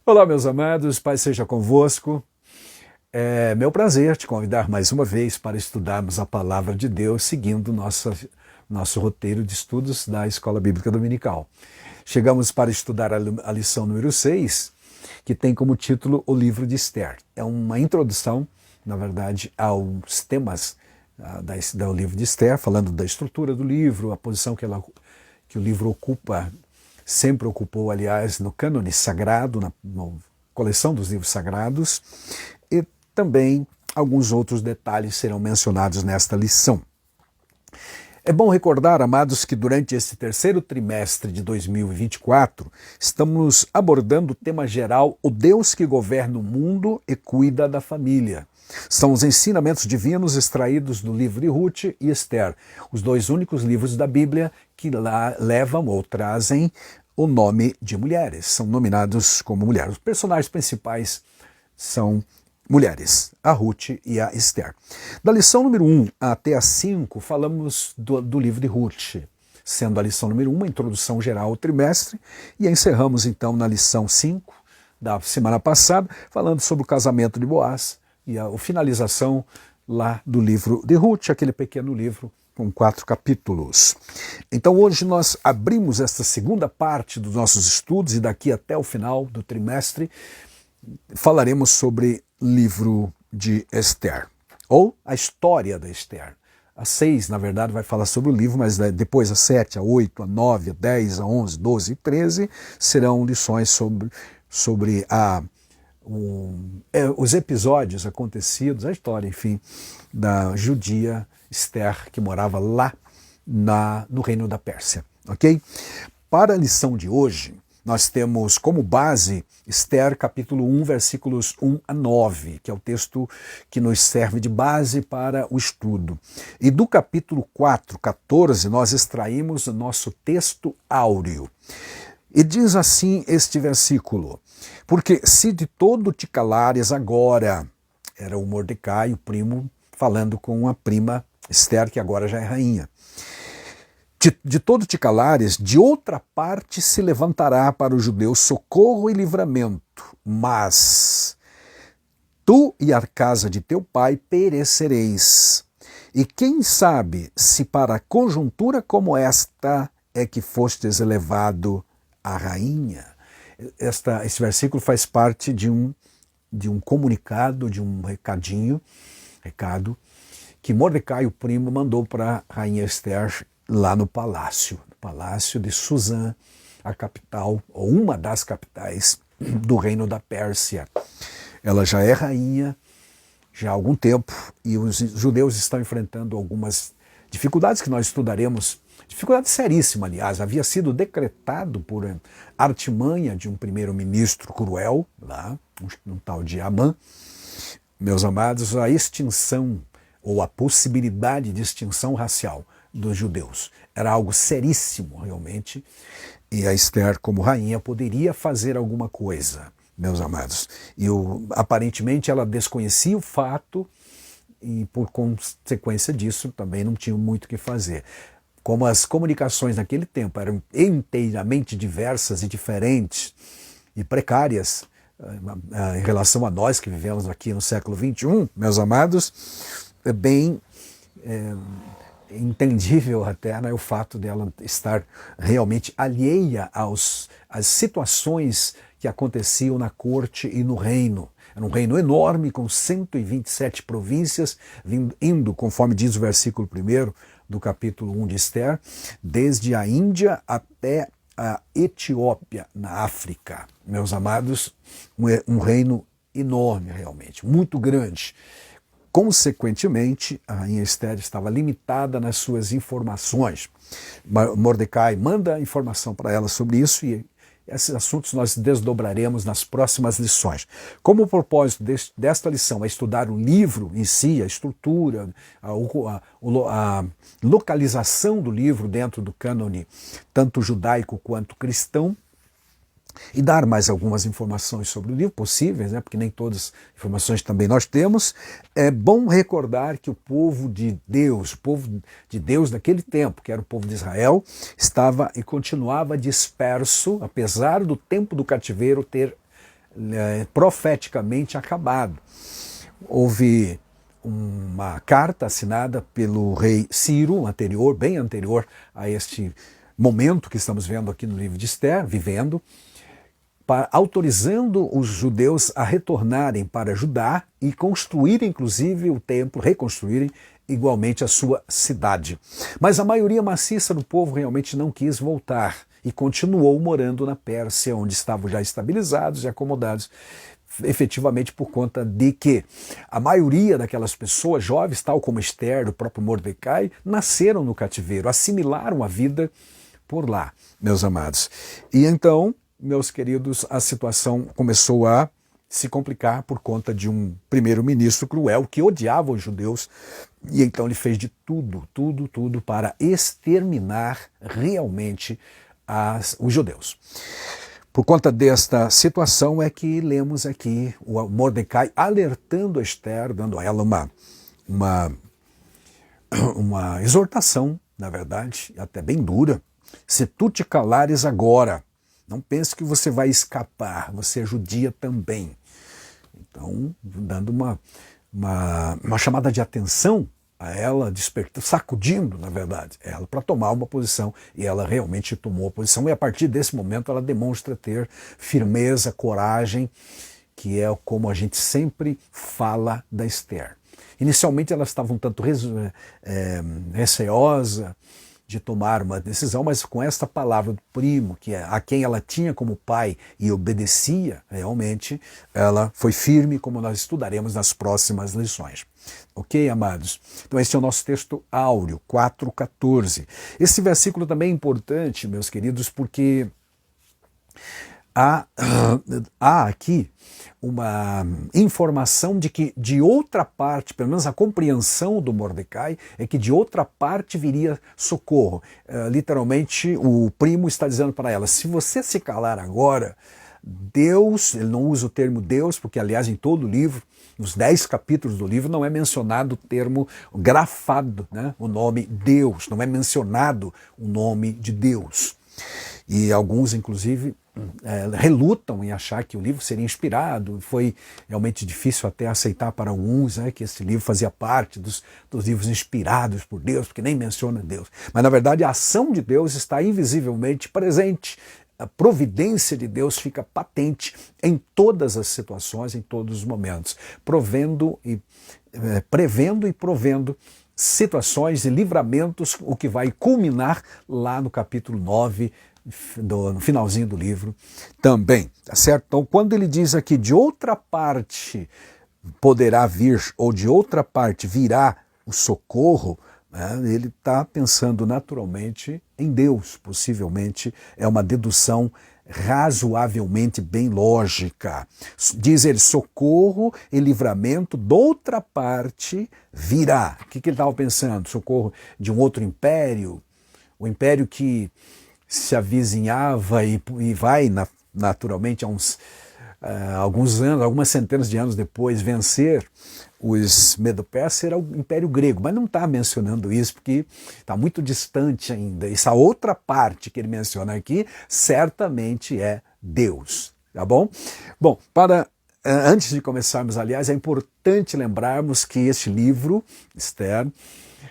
Olá, meus amados, Pai seja convosco. É meu prazer te convidar mais uma vez para estudarmos a Palavra de Deus, seguindo nosso roteiro de estudos da Escola Bíblica Dominical. Chegamos para estudar a lição número 6, que tem como título O Livro de Esther. É uma introdução, na verdade, aos temas do livro de Esther, falando da estrutura do livro, a posição que o livro ocupa, sempre ocupou, aliás, no cânone sagrado, na coleção dos livros sagrados, e também alguns outros detalhes serão mencionados nesta lição. É bom recordar, amados, que durante esse terceiro trimestre de 2024, estamos abordando o tema geral, o Deus que governa o mundo e cuida da família. São os ensinamentos divinos extraídos do livro de Ruth e Esther, os dois únicos livros da Bíblia que lá levam ou trazem o nome de mulheres, são nominados como mulheres. Os personagens principais são mulheres, a Ruth e a Esther. Da lição número 1 até a 5, falamos do livro de Ruth, sendo a lição número 1 a introdução geral ao trimestre, e encerramos então na lição 5 da semana passada, falando sobre o casamento de Boaz e a finalização lá do livro de Ruth, aquele pequeno livro com 4 capítulos. Então hoje nós abrimos esta segunda parte dos nossos estudos e daqui até o final do trimestre falaremos sobre livro de Esther, ou a história da Esther. A 6, na verdade, vai falar sobre o livro, mas depois a 7, a 8, a 9, a 10, a 11, 12 e 13 serão lições sobre os episódios acontecidos, a história, enfim, da judia Esther, que morava lá no reino da Pérsia, ok? Para a lição de hoje, nós temos como base Esther capítulo 1, versículos 1 a 9, que é o texto que nos serve de base para o estudo. E do capítulo 4, 14, nós extraímos o nosso texto áureo. E diz assim este versículo: porque se de todo te calares agora, era o Mordecai, o primo, falando com a prima Esther, que agora já é rainha. De todo te calares, de outra parte se levantará para os judeus socorro e livramento, mas tu e a casa de teu pai perecereis. E quem sabe se para conjuntura como esta é que fostes elevado a rainha? Esse versículo faz parte de um comunicado, de um recado, que Mordecai, o primo, mandou para a rainha Esther lá no palácio de Suzã, a capital, ou uma das capitais do reino da Pérsia. Ela já é rainha já há algum tempo e os judeus estão enfrentando algumas dificuldades que nós estudaremos, dificuldade seríssima, aliás, havia sido decretado por artimanha de um primeiro-ministro cruel, lá, um tal de Amã, meus amados, a extinção ou a possibilidade de extinção racial dos judeus. Era algo seríssimo, realmente, e a Esther, como rainha, poderia fazer alguma coisa, meus amados. E aparentemente ela desconhecia o fato e, por consequência disso, também não tinha muito o que fazer. Como as comunicações naquele tempo eram inteiramente diversas e diferentes e precárias em relação a nós que vivemos aqui no século XXI, meus amados, é bem entendível até, né, o fato dela estar realmente alheia às situações que aconteciam na corte e no reino. Era um reino enorme, com 127 províncias, indo, conforme diz o versículo 1 do capítulo 1 de Esther, desde a Índia até a Etiópia, na África. Meus amados, um reino enorme realmente, muito grande. Consequentemente, a rainha Esther estava limitada nas suas informações. Mordecai manda informação para ela sobre isso e esses assuntos nós desdobraremos nas próximas lições. Como o propósito desta lição é estudar o livro em si, a estrutura, a localização do livro dentro do cânone, tanto judaico quanto cristão, e dar mais algumas informações sobre o livro, possíveis, né, porque nem todas as informações também nós temos, é bom recordar que o povo de Deus daquele tempo, que era o povo de Israel, estava e continuava disperso, apesar do tempo do cativeiro ter profeticamente acabado. Houve uma carta assinada pelo rei Ciro, anterior, bem anterior a este momento que estamos vendo aqui no livro de Esther, vivendo, autorizando os judeus a retornarem para Judá e construírem, inclusive, o templo, reconstruírem igualmente a sua cidade. Mas a maioria maciça do povo realmente não quis voltar e continuou morando na Pérsia, onde estavam já estabilizados e acomodados, efetivamente por conta de que a maioria daquelas pessoas jovens, tal como Esther, o próprio Mordecai, nasceram no cativeiro, assimilaram a vida por lá, meus amados. E então, meus queridos, a situação começou a se complicar por conta de um primeiro-ministro cruel que odiava os judeus, e então ele fez de tudo para exterminar realmente os judeus. Por conta desta situação é que lemos aqui o Mordecai alertando a Esther, dando a ela uma exortação, na verdade, até bem dura. Se tu te calares agora, não pense que você vai escapar, você é judia também. Então, dando uma chamada de atenção a ela, despertando, sacudindo, na verdade, ela para tomar uma posição, e ela realmente tomou a posição, e a partir desse momento ela demonstra ter firmeza, coragem, que é como a gente sempre fala da Esther. Inicialmente ela estava um tanto receosa de tomar uma decisão, mas com esta palavra do primo, que é a quem ela tinha como pai e obedecia, realmente, ela foi firme, como nós estudaremos nas próximas lições. Ok, amados? Então esse é o nosso texto áureo, 4:14. Esse versículo também é importante, meus queridos, porque há aqui uma informação de que de outra parte, pelo menos a compreensão do Mordecai, é que de outra parte viria socorro. Literalmente, o primo está dizendo para ela, se você se calar agora, Deus, ele não usa o termo Deus, porque aliás em todo o livro, nos 10 capítulos do livro, não é mencionado o termo grafado, né? O nome Deus, não é mencionado o nome de Deus. E alguns, inclusive, relutam em achar que o livro seria inspirado. Foi realmente difícil até aceitar para alguns, né, que esse livro fazia parte dos livros inspirados por Deus, porque nem menciona Deus. Mas, na verdade, a ação de Deus está invisivelmente presente. A providência de Deus fica patente em todas as situações, em todos os momentos, prevendo e provendo situações e livramentos, o que vai culminar lá no capítulo 9, no finalzinho do livro também, tá certo? Então, quando ele diz aqui, de outra parte poderá vir, ou de outra parte virá o socorro, ele está pensando naturalmente em Deus, possivelmente é uma dedução razoavelmente bem lógica. Diz ele, socorro e livramento de outra parte virá. O que ele estava pensando? Socorro de um outro império, o império que se avizinhava e vai naturalmente alguns anos, algumas centenas de anos depois, vencer os Medo-Persas, era o Império Grego, mas não está mencionando isso porque está muito distante ainda. Essa outra parte que ele menciona aqui certamente é Deus, tá bom? Bom, antes de começarmos, aliás, é importante lembrarmos que este livro, Esther,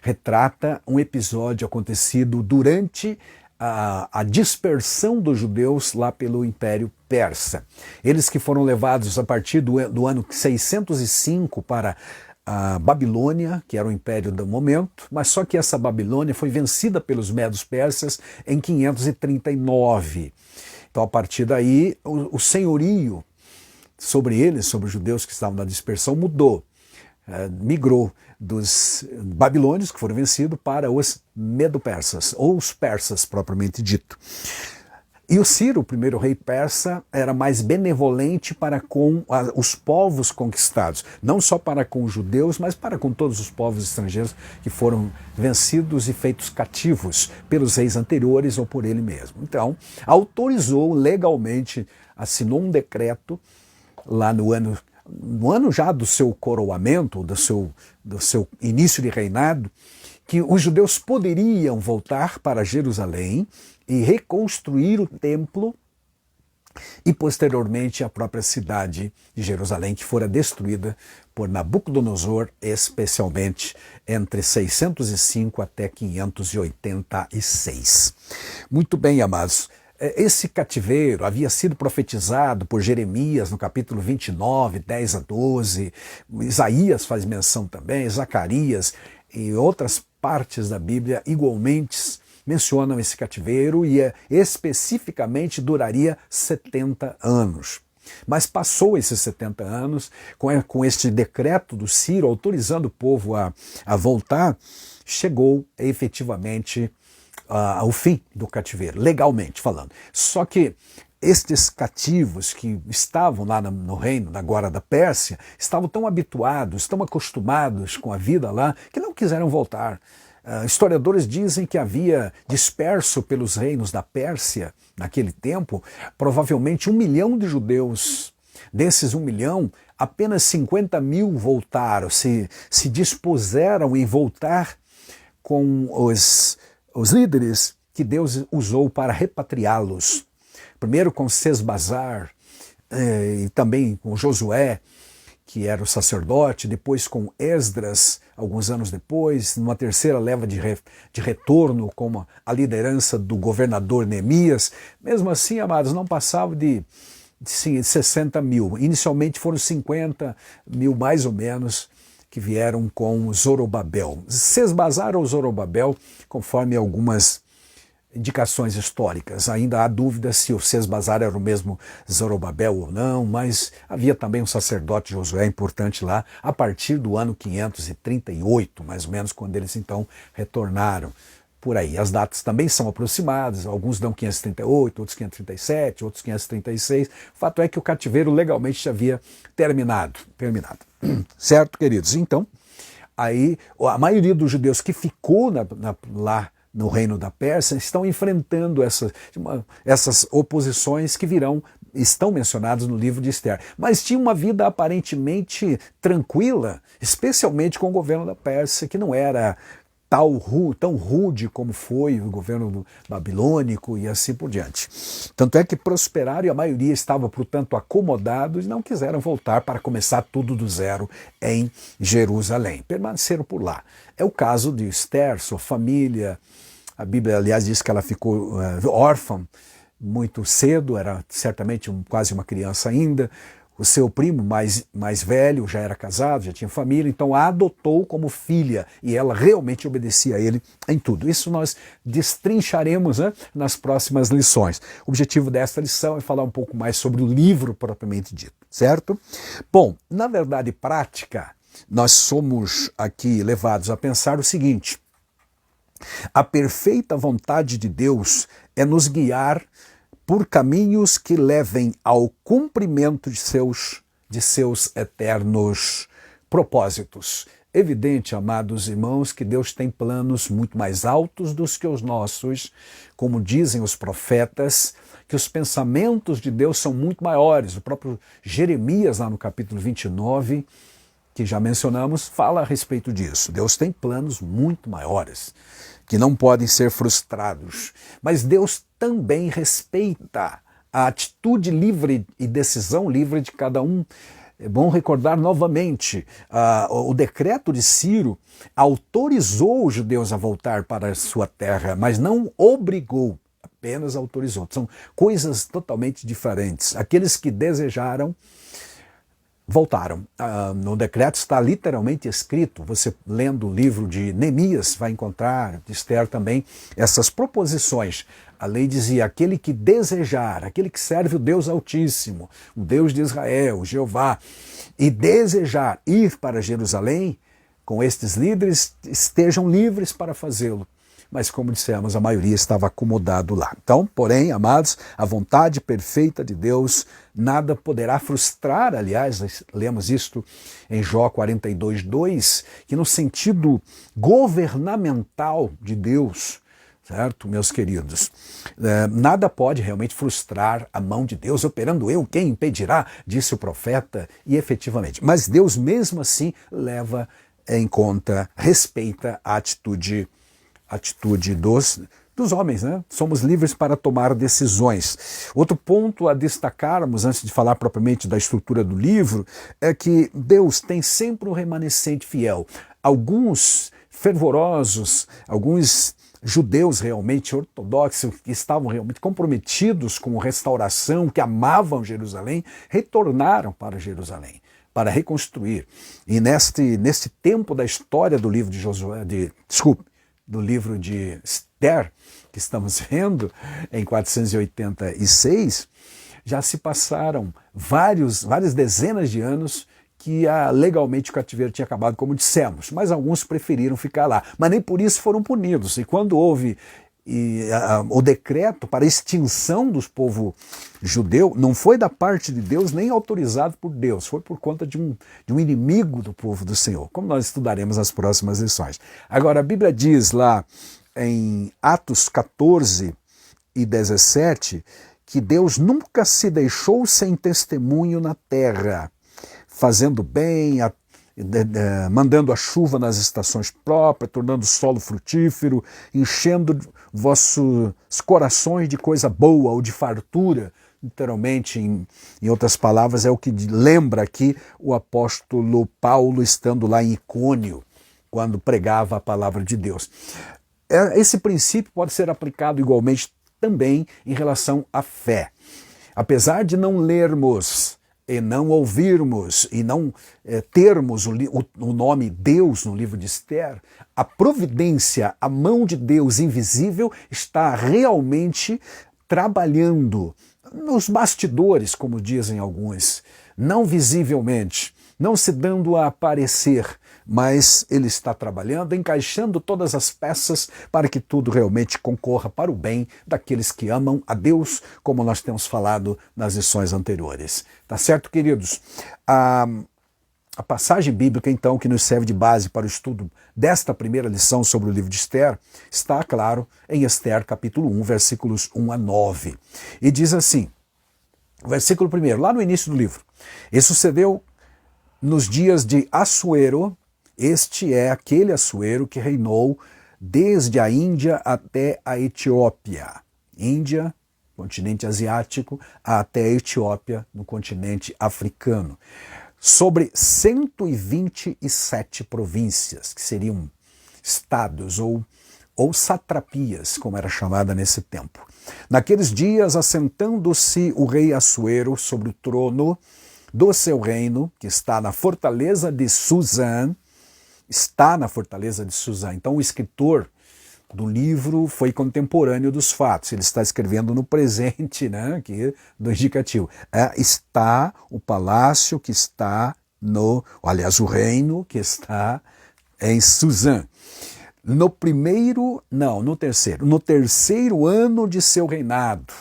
retrata um episódio acontecido durante a dispersão dos judeus lá pelo Império Persa. Eles que foram levados a partir do ano 605 para a Babilônia, que era o império do momento, mas só que essa Babilônia foi vencida pelos medos persas em 539. Então, a partir daí, o senhorio sobre eles, sobre os judeus que estavam na dispersão, mudou. Migrou dos babilônios, que foram vencidos, para os medo-persas, ou os persas propriamente dito. E o Ciro, o primeiro rei persa, era mais benevolente para com os povos conquistados, não só para com os judeus, mas para com todos os povos estrangeiros que foram vencidos e feitos cativos pelos reis anteriores ou por ele mesmo. Então, autorizou legalmente, assinou um decreto lá no ano já do seu coroamento, do seu início de reinado, que os judeus poderiam voltar para Jerusalém e reconstruir o templo e posteriormente a própria cidade de Jerusalém, que fora destruída por Nabucodonosor, especialmente entre 605 até 586. Muito bem, amados. Esse cativeiro havia sido profetizado por Jeremias no capítulo 29, 10 a 12, Isaías faz menção também, Zacarias e outras partes da Bíblia igualmente mencionam esse cativeiro e especificamente duraria 70 anos. Mas passou esses 70 anos, com este decreto do Ciro autorizando o povo a voltar, chegou efetivamente ao fim do cativeiro, legalmente falando. Só que estes cativos que estavam lá no reino agora da Pérsia, estavam tão habituados, tão acostumados com a vida lá, que não quiseram voltar. Historiadores dizem que havia disperso pelos reinos da Pérsia, naquele tempo, provavelmente 1 milhão de judeus. Desses 1 milhão, apenas 50 mil voltaram, se dispuseram em voltar com os líderes que Deus usou para repatriá-los. Primeiro com Sesbazar e também com Josué, que era o sacerdote, depois com Esdras, alguns anos depois, numa terceira leva de retorno, com a liderança do governador Neemias. Mesmo assim, amados, não passava de 60 mil. Inicialmente foram 50 mil, mais ou menos, que vieram com Zorobabel. Sesbazar ou Zorobabel, conforme algumas indicações históricas. Ainda há dúvida se o Sesbazar era o mesmo Zorobabel ou não, mas havia também um sacerdote Josué importante lá, a partir do ano 538, mais ou menos, quando eles então retornaram. Por aí. As datas também são aproximadas, alguns dão 538, outros 537, outros 536. O fato é que o cativeiro legalmente já havia terminado. Certo, queridos? Então, aí a maioria dos judeus que ficou lá no reino da Pérsia estão enfrentando essas oposições que estão mencionadas no livro de Esther. Mas tinha uma vida aparentemente tranquila, especialmente com o governo da Pérsia, que não era tão rude como foi o governo babilônico e assim por diante. Tanto é que prosperaram e a maioria estava, portanto, acomodados e não quiseram voltar para começar tudo do zero em Jerusalém. Permaneceram por lá. É o caso de Esther, sua família. A Bíblia, aliás, diz que ela ficou órfã muito cedo, era certamente quase uma criança ainda. O seu primo mais velho já era casado, já tinha família, então a adotou como filha e ela realmente obedecia a ele em tudo. Isso nós destrincharemos, né, nas próximas lições. O objetivo desta lição é falar um pouco mais sobre o livro propriamente dito, certo? Bom, na verdade prática, nós somos aqui levados a pensar o seguinte: a perfeita vontade de Deus é nos guiar por caminhos que levem ao cumprimento de seus eternos propósitos. Evidente, amados irmãos, que Deus tem planos muito mais altos do que os nossos, como dizem os profetas, que os pensamentos de Deus são muito maiores. O próprio Jeremias, lá no capítulo 29, que já mencionamos, fala a respeito disso. Deus tem planos muito maiores, que não podem ser frustrados. Mas Deus também respeita a atitude livre e decisão livre de cada um. É bom recordar novamente, o decreto de Ciro autorizou os judeus a voltar para a sua terra, mas não obrigou, apenas autorizou. São coisas totalmente diferentes. Aqueles que desejaram voltaram. No decreto está literalmente escrito, você lendo o livro de Neemias vai encontrar, de Esther também, essas proposições. A lei dizia, aquele que desejar, aquele que serve o Deus Altíssimo, o Deus de Israel, Jeová, e desejar ir para Jerusalém, com estes líderes, estejam livres para fazê-lo. Mas, como dissemos, a maioria estava acomodado lá. Então, porém, amados, a vontade perfeita de Deus nada poderá frustrar. Aliás, nós lemos isto em Jó 42:2, que no sentido governamental de Deus, certo, meus queridos, nada pode realmente frustrar a mão de Deus, operando eu, quem impedirá, disse o profeta, e efetivamente. Mas Deus mesmo assim leva em conta, respeita a atitude dos dos homens, né? Somos livres para tomar decisões. Outro ponto a destacarmos, antes de falar propriamente da estrutura do livro, é que Deus tem sempre um remanescente fiel. Alguns fervorosos, alguns judeus realmente ortodoxos, que estavam realmente comprometidos com a restauração, que amavam Jerusalém, retornaram para Jerusalém para reconstruir. E neste tempo da história do livro de Josué, do livro de Esther, que estamos vendo em 486, já se passaram várias dezenas de anos que legalmente o cativeiro tinha acabado, como dissemos, mas alguns preferiram ficar lá. Mas nem por isso foram punidos. E quando houve o decreto para a extinção dos povos judeu, não foi da parte de Deus nem autorizado por Deus, foi por conta de um inimigo do povo do Senhor, como nós estudaremos nas próximas lições. Agora, a Bíblia diz lá em Atos 14 e 17 que Deus nunca se deixou sem testemunho na terra, fazendo bem, mandando a chuva nas estações próprias, tornando o solo frutífero, enchendo vossos corações de coisa boa ou de fartura. Literalmente, em outras palavras, é o que lembra aqui o apóstolo Paulo estando lá em Icônio, quando pregava a palavra de Deus. Esse princípio pode ser aplicado igualmente também em relação à fé. Apesar de não lermos e não ouvirmos e não termos o nome Deus no livro de Esther, a providência, a mão de Deus invisível está realmente trabalhando nos bastidores, como dizem alguns, não visivelmente, não se dando a aparecer, mas ele está trabalhando, encaixando todas as peças para que tudo realmente concorra para o bem daqueles que amam a Deus, como nós temos falado nas lições anteriores. Tá certo, queridos? A passagem bíblica, então, que nos serve de base para o estudo desta primeira lição sobre o livro de Esther, está, claro, em Esther, capítulo 1, versículos 1 a 9. E diz assim, versículo 1, lá no início do livro: E sucedeu nos dias de Assuero. Este é aquele Assuero que reinou desde a Índia até a Etiópia. Índia, continente asiático, até a Etiópia, no continente africano. Sobre 127 províncias, que seriam estados ou satrapias, como era chamada nesse tempo. Naqueles dias, assentando-se o rei Assuero sobre o trono do seu reino, que está na fortaleza de Suzã, Então, o escritor do livro foi contemporâneo dos fatos. Ele está escrevendo no presente, né, aqui do indicativo. Está o palácio que está o reino que está em Suzã. No terceiro ano de seu reinado,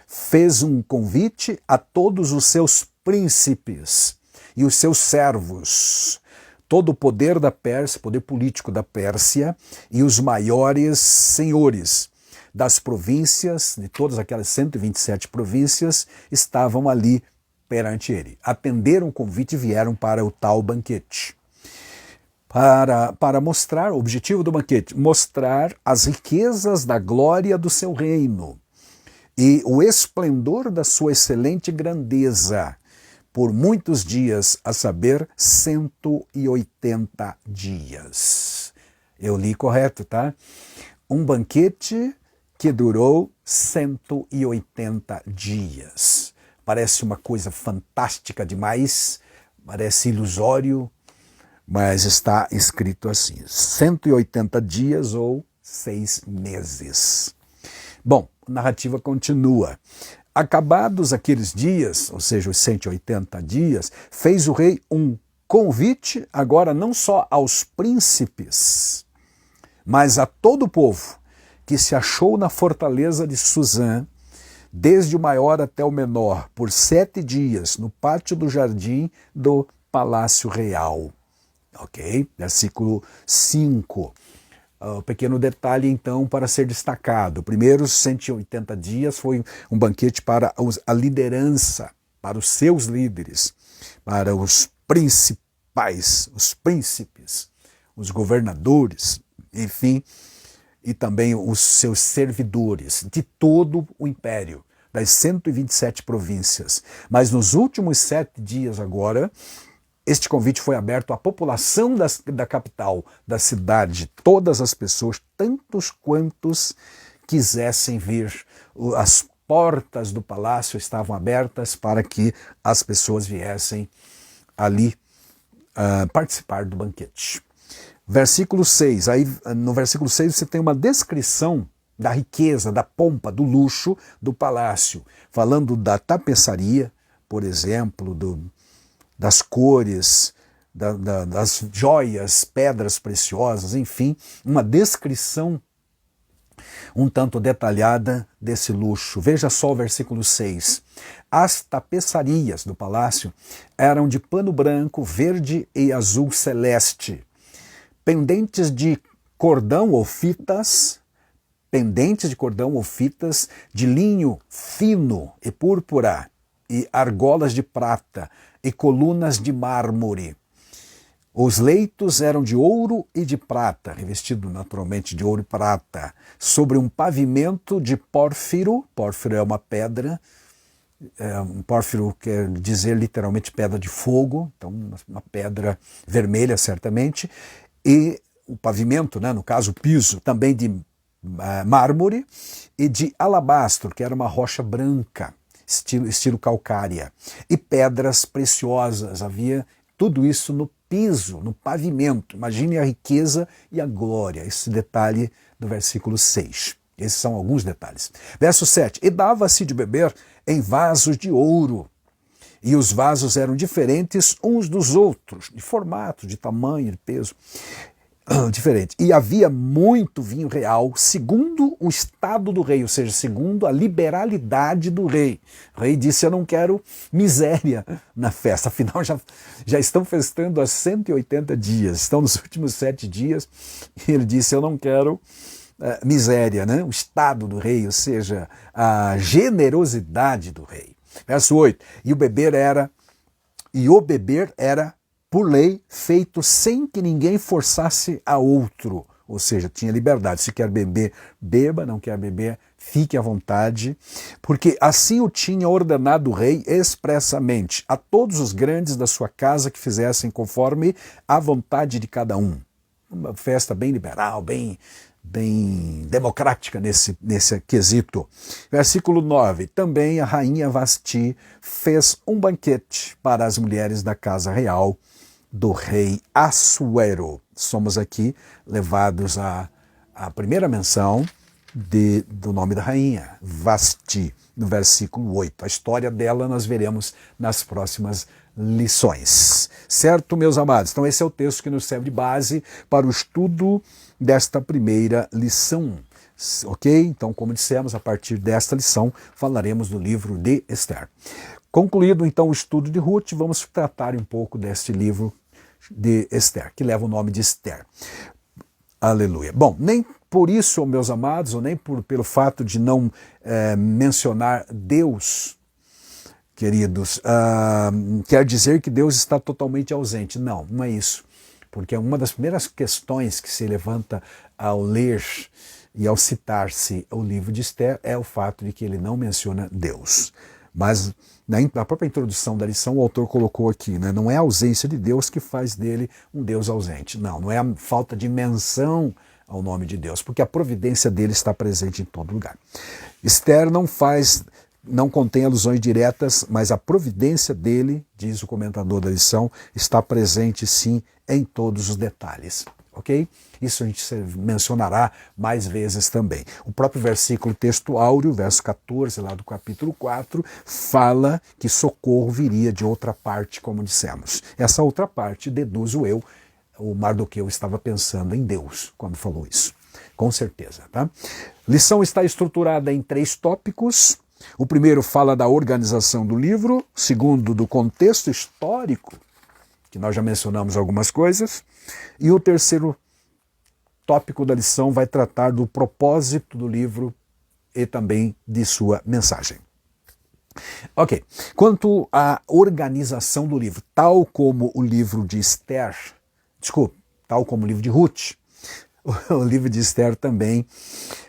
fez um convite a todos os seus príncipes e os seus servos, todo o poder da Pérsia, poder político da Pérsia, e os maiores senhores das províncias, de todas aquelas 127 províncias, estavam ali perante ele. Atenderam o convite e vieram para o tal banquete. Para mostrar, o objetivo do banquete, mostrar as riquezas da glória do seu reino e o esplendor da sua excelente grandeza, por muitos dias, a saber, 180 dias. Eu li correto, tá? Um banquete que durou 180 dias. Parece uma coisa fantástica demais, parece ilusório, mas está escrito assim, 180 dias ou 6 meses. Bom, a narrativa continua. Acabados aqueles dias, ou seja, os 180 dias, fez o rei um convite, agora não só aos príncipes, mas a todo o povo que se achou na fortaleza de Suzã, desde o maior até o menor, por 7 dias, no pátio do jardim do Palácio Real. Ok? Versículo 5. Pequeno detalhe, então, para ser destacado. Primeiros 180 dias foi um banquete para a liderança, para os seus líderes, para os principais, os príncipes, os governadores, enfim. e também os seus servidores de todo o império, das 127 províncias. Mas nos últimos 7 dias agora, este convite foi aberto à população da capital, da cidade, todas as pessoas, tantos quantos quisessem vir. As portas do palácio estavam abertas para que as pessoas viessem ali participar do banquete. Versículo 6, aí no versículo 6 você tem uma descrição da riqueza, da pompa, do luxo do palácio, falando da tapeçaria, por exemplo, das cores, das joias, pedras preciosas, enfim, uma descrição um tanto detalhada desse luxo. Veja só o versículo 6. As tapeçarias do palácio eram de pano branco, verde e azul celeste, pendentes de cordão ou fitas, de linho fino e púrpura, e argolas de prata, e colunas de mármore. Os leitos eram de ouro e de prata, revestido naturalmente de ouro e prata, sobre um pavimento de pórfiro. Pórfiro é uma pedra, pórfiro quer dizer literalmente pedra de fogo, então uma pedra vermelha certamente, e o pavimento, no caso o piso, também de mármore e de alabastro, que era uma rocha branca, estilo calcária, e pedras preciosas. Havia tudo isso no piso, no pavimento. Imagine a riqueza e a glória, esse detalhe do versículo 6. Esses são alguns detalhes. Verso 7. E dava-se de beber em vasos de ouro, e os vasos eram diferentes uns dos outros, de formato, de tamanho, de peso, diferente. E havia muito vinho real, segundo o estado do rei, ou seja, segundo a liberalidade do rei. O rei disse: eu não quero miséria na festa, afinal já estão festando há 180 dias, estão nos últimos 7 dias, e ele disse: eu não quero miséria, o estado do rei, ou seja, a generosidade do rei. Verso 8, e o beber era por lei, feito sem que ninguém forçasse a outro. Ou seja, tinha liberdade. Se quer beber, beba, não quer beber, fique à vontade. Porque assim o tinha ordenado o rei expressamente a todos os grandes da sua casa que fizessem conforme a vontade de cada um. Uma festa bem liberal, bem democrática nesse quesito. Versículo 9. Também a rainha Vasti fez um banquete para as mulheres da casa real do rei Assuero. Somos aqui levados à primeira menção do nome da rainha, Vasti, no versículo 8. A história dela nós veremos nas próximas lições. Certo, meus amados? Então esse é o texto que nos serve de base para o estudo desta primeira lição. Ok? Então, como dissemos, a partir desta lição falaremos do livro de Esther. Concluído então o estudo de Ruth, vamos tratar um pouco deste livro de Esther, que leva o nome de Esther. Aleluia. Bom, nem por isso, meus amados, ou nem pelo fato de não mencionar Deus, queridos, quer dizer que Deus está totalmente ausente. Não, não é isso. Porque uma das primeiras questões que se levanta ao ler e ao citar-se o livro de Esther é o fato de que ele não menciona Deus. Mas na própria introdução da lição o autor colocou aqui, não é a ausência de Deus que faz dele um Deus ausente. Não é a falta de menção ao nome de Deus, porque a providência dele está presente em todo lugar. Esther não contém alusões diretas, mas a providência dele, diz o comentador da lição, está presente sim em todos os detalhes. Ok? Isso a gente mencionará mais vezes também. O próprio versículo texto áureo, verso 14, lá do capítulo 4, fala que socorro viria de outra parte, como dissemos. Essa outra parte, deduzo eu, o Mardoqueu estava pensando em Deus quando falou isso. Com certeza, tá? Lição está estruturada em 3 tópicos. O primeiro fala da organização do livro, o segundo do contexto histórico, que nós já mencionamos algumas coisas, e o terceiro tópico da lição vai tratar do propósito do livro e também de sua mensagem. Ok, quanto à organização do livro, tal como o livro de Esther, tal como o livro de Ruth, o livro de Esther também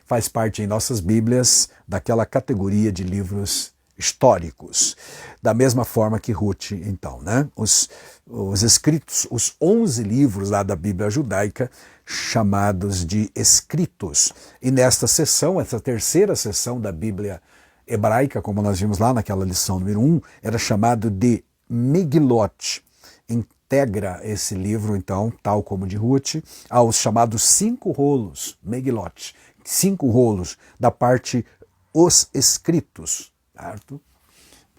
faz parte em nossas Bíblias daquela categoria de livros históricos, da mesma forma que Ruth, então, né? Os escritos, os 11 livros lá da Bíblia judaica, chamados de escritos. E nesta sessão, essa terceira sessão da Bíblia hebraica, como nós vimos lá naquela lição número 1, era chamado de Megilot. Integra esse livro, então, tal como de Ruth, aos chamados 5 rolos, Megilot, 5 rolos da parte os escritos, certo?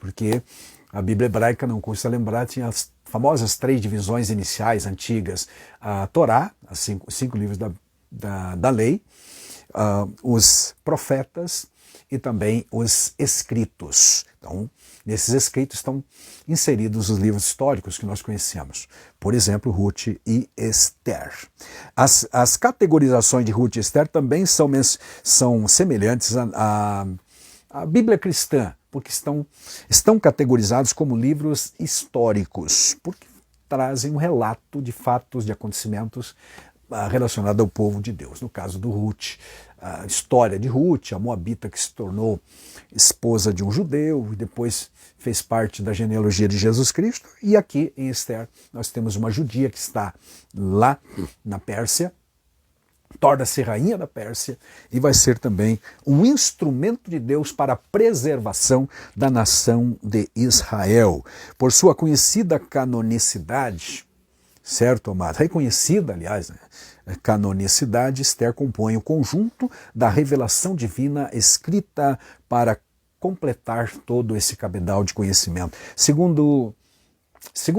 Porque a Bíblia hebraica, não custa lembrar, tinha as famosas 3 divisões iniciais antigas: a Torá, os cinco livros da lei, os profetas e também os escritos. Então, nesses escritos estão inseridos os livros históricos que nós conhecemos. Por exemplo, Ruth e Esther. As categorizações de Ruth e Esther também são semelhantes à Bíblia cristã, porque estão categorizados como livros históricos, porque trazem um relato de fatos, de acontecimentos relacionados ao povo de Deus. No caso do Ruth, a história de Ruth, a moabita que se tornou esposa de um judeu e depois fez parte da genealogia de Jesus Cristo. E aqui em Esther nós temos uma judia que está lá na Pérsia, torna-se rainha da Pérsia e vai ser também um instrumento de Deus para a preservação da nação de Israel. Por sua conhecida canonicidade, certo, amado? Reconhecida, aliás, né? Canonicidade, Esther compõe o conjunto da revelação divina escrita para completar todo esse cabedal de conhecimento. Segundo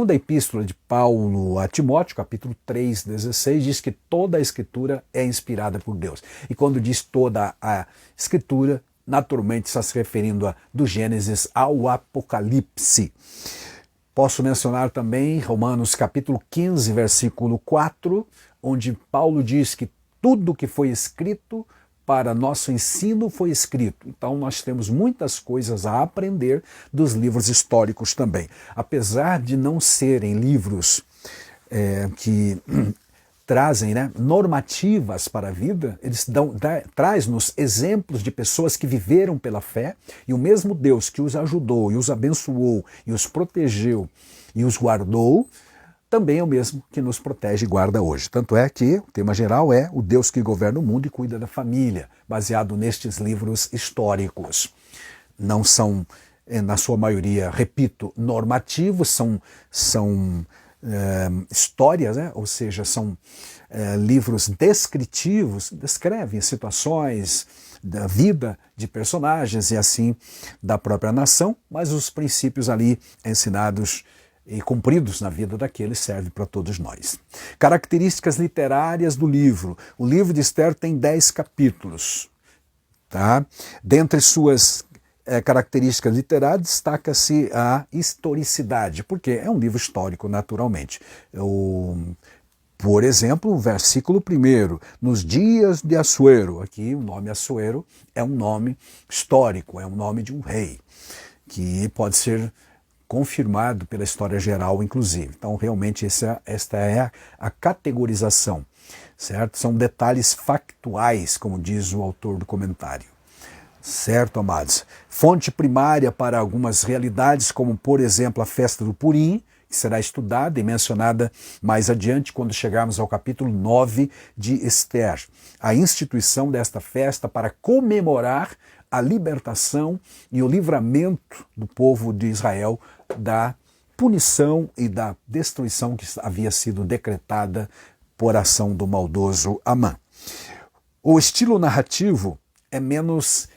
a epístola de Paulo a Timóteo, capítulo 3, 16, diz que toda a escritura é inspirada por Deus. E quando diz toda a escritura, naturalmente está se referindo do Gênesis ao Apocalipse. Posso mencionar também Romanos capítulo 15, versículo 4, onde Paulo diz que tudo que foi escrito para nosso ensino foi escrito. Então nós temos muitas coisas a aprender dos livros históricos também. Apesar de não serem livros que trazem, né, normativas para a vida, eles traz-nos exemplos de pessoas que viveram pela fé, e o mesmo Deus que os ajudou e os abençoou e os protegeu e os guardou, também é o mesmo que nos protege e guarda hoje. Tanto é que o tema geral é o Deus que governa o mundo e cuida da família, baseado nestes livros históricos. Não são, na sua maioria, repito, normativos, são histórias, né? Ou seja, são livros descritivos, descrevem situações da vida de personagens e assim da própria nação, mas os princípios ali ensinados e cumpridos na vida daqueles servem para todos nós. Características literárias do livro. O livro de Esther tem 10 capítulos. Tá? Dentre suas características literárias, destaca-se a historicidade, porque é um livro histórico, naturalmente. Por exemplo, o versículo 1, nos dias de Assuero. Aqui o nome Assuero é um nome histórico, é um nome de um rei, que pode ser confirmado pela história geral, inclusive. Então, realmente, esta é a categorização, certo? São detalhes factuais, como diz o autor do comentário. Certo, amados? Fonte primária para algumas realidades, como, por exemplo, a festa do Purim, que será estudada e mencionada mais adiante quando chegarmos ao capítulo 9 de Esther. A instituição desta festa para comemorar a libertação e o livramento do povo de Israel da punição e da destruição que havia sido decretada por ação do maldoso Amã. O estilo narrativo é menos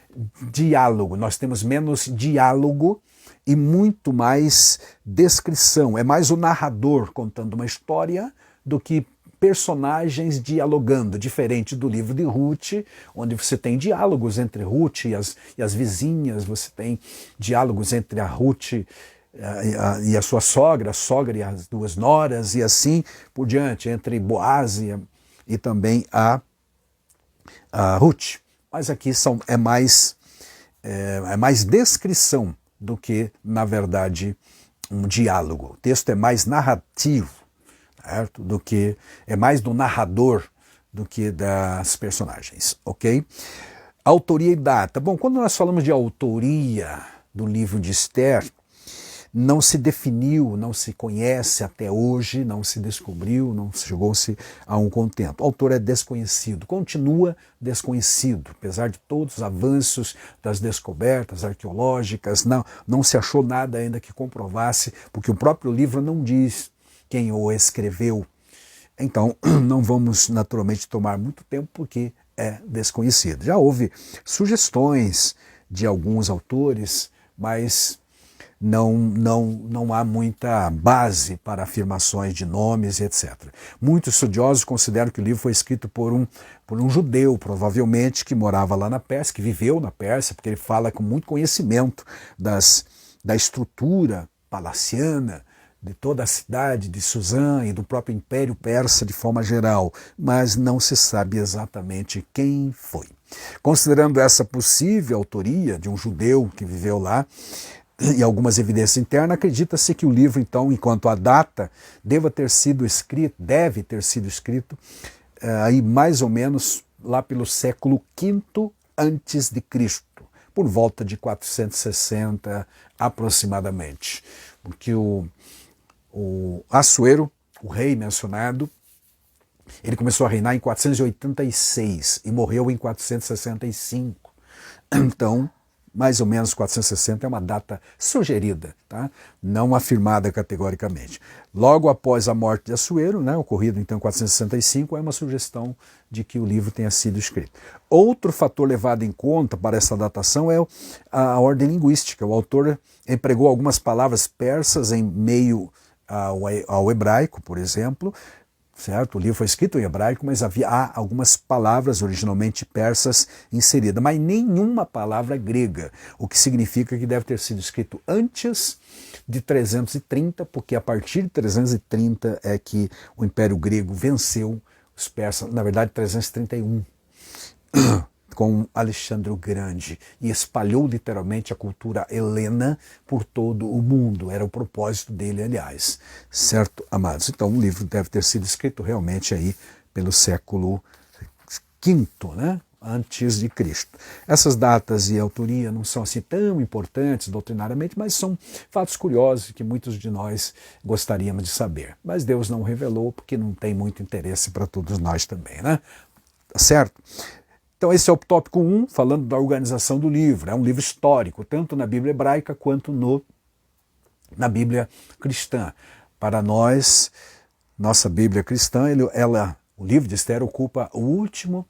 diálogo, nós temos menos diálogo e muito mais descrição. É mais o narrador contando uma história do que personagens dialogando, diferente do livro de Ruth, onde você tem diálogos entre Ruth e as vizinhas, você tem diálogos entre a Ruth e a sua sogra, a sogra e as duas noras, e assim por diante, entre Boaz e também a Ruth. Mas aqui é mais descrição do que, na verdade, um diálogo. O texto é mais narrativo, certo? Do que é mais do narrador do que das personagens, ok? Autoria e data. Bom, quando nós falamos de autoria do livro de Esther, não se definiu, não se conhece até hoje, não se descobriu, não chegou-se a um contento. O autor é desconhecido, continua desconhecido, apesar de todos os avanços das descobertas arqueológicas, não se achou nada ainda que comprovasse, porque o próprio livro não diz quem o escreveu. Então, não vamos naturalmente tomar muito tempo, porque é desconhecido. Já houve sugestões de alguns autores, mas não há muita base para afirmações de nomes, etc. Muitos estudiosos consideram que o livro foi escrito por um judeu, provavelmente, que morava lá na Pérsia, que viveu na Pérsia, porque ele fala com muito conhecimento da estrutura palaciana, de toda a cidade de Suzã e do próprio Império Persa de forma geral, mas não se sabe exatamente quem foi. Considerando essa possível autoria de um judeu que viveu lá, e algumas evidências internas, acredita-se que o livro, então, enquanto a data, deve ter sido escrito aí mais ou menos lá pelo século V antes de Cristo, por volta de 460 aproximadamente. Porque o Assuero, o rei mencionado, ele começou a reinar em 486 e morreu em 465. Então, mais ou menos 460 é uma data sugerida, tá? Não afirmada categoricamente. Logo após a morte de Assuero, né, ocorrido então em 465, é uma sugestão de que o livro tenha sido escrito. Outro fator levado em conta para essa datação é a ordem linguística. O autor empregou algumas palavras persas em meio ao hebraico, por exemplo, certo? O livro foi escrito em hebraico, mas há algumas palavras originalmente persas inseridas, mas nenhuma palavra grega, o que significa que deve ter sido escrito antes de 330, porque a partir de 330 é que o Império Grego venceu os persas, na verdade 331, com Alexandre o Grande, e espalhou literalmente a cultura helena por todo o mundo. Era o propósito dele, aliás. Certo, amados? Então o livro deve ter sido escrito realmente aí pelo século V, né? Antes de Cristo. Essas datas e autoria não são assim tão importantes doutrinariamente, mas são fatos curiosos que muitos de nós gostaríamos de saber. Mas Deus não revelou, porque não tem muito interesse para todos nós também, né? Tá certo? Então esse é o tópico 1, falando da organização do livro. É um livro histórico, tanto na Bíblia hebraica quanto na Bíblia cristã. Para nós, nossa Bíblia cristã, o livro de Esther ocupa o último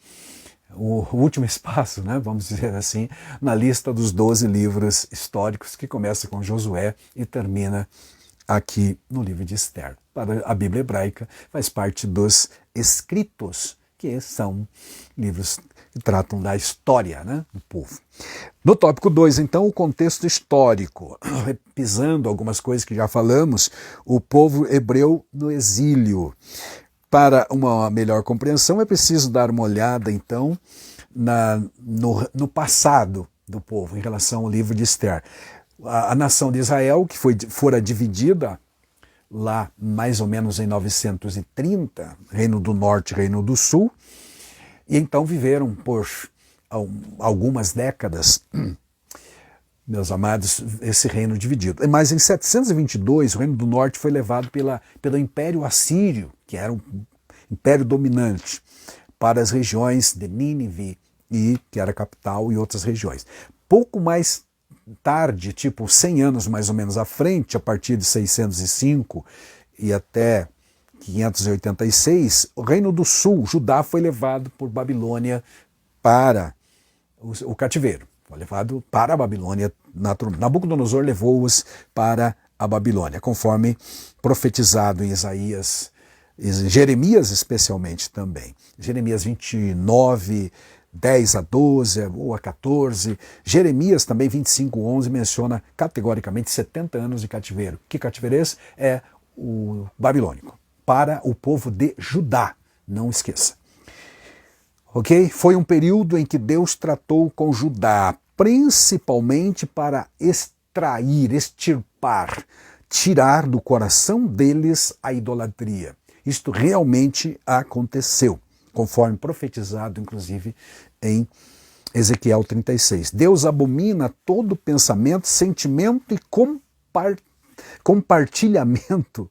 espaço, né, vamos dizer assim, na lista dos 12 livros históricos, que começa com Josué e termina aqui no livro de Esther. Para a Bíblia hebraica, faz parte dos escritos, que são livros que tratam da história, né, do povo. No tópico 2, então, o contexto histórico. Repisando algumas coisas que já falamos, o povo hebreu no exílio. Para uma melhor compreensão, é preciso dar uma olhada, então, no passado do povo, em relação ao livro de Esther. A nação de Israel, que fora dividida lá mais ou menos em 930, Reino do Norte e Reino do Sul, e então viveram por algumas décadas, meus amados, esse reino dividido. Mas em 722, o Reino do Norte foi levado pelo Império Assírio, que era um império dominante, para as regiões de Nínive, que era a capital, e outras regiões. Pouco mais tarde, tipo 100 anos mais ou menos à frente, a partir de 605 e até 586, o Reino do Sul, Judá, foi levado por Babilônia para o cativeiro. Foi levado para a Babilônia. Nabucodonosor levou-os para a Babilônia, conforme profetizado em Isaías, Jeremias especialmente também. Jeremias 29, 10 a 12 ou a 14. Jeremias também 25, 11 menciona categoricamente 70 anos de cativeiro. Que cativeiro é esse? É o babilônico, para o povo de Judá, não esqueça. Ok? Foi um período em que Deus tratou com Judá, principalmente para extirpar, tirar do coração deles a idolatria. Isto realmente aconteceu. conforme profetizado, inclusive, em Ezequiel 36. Deus abomina todo pensamento, sentimento e compartilhamento,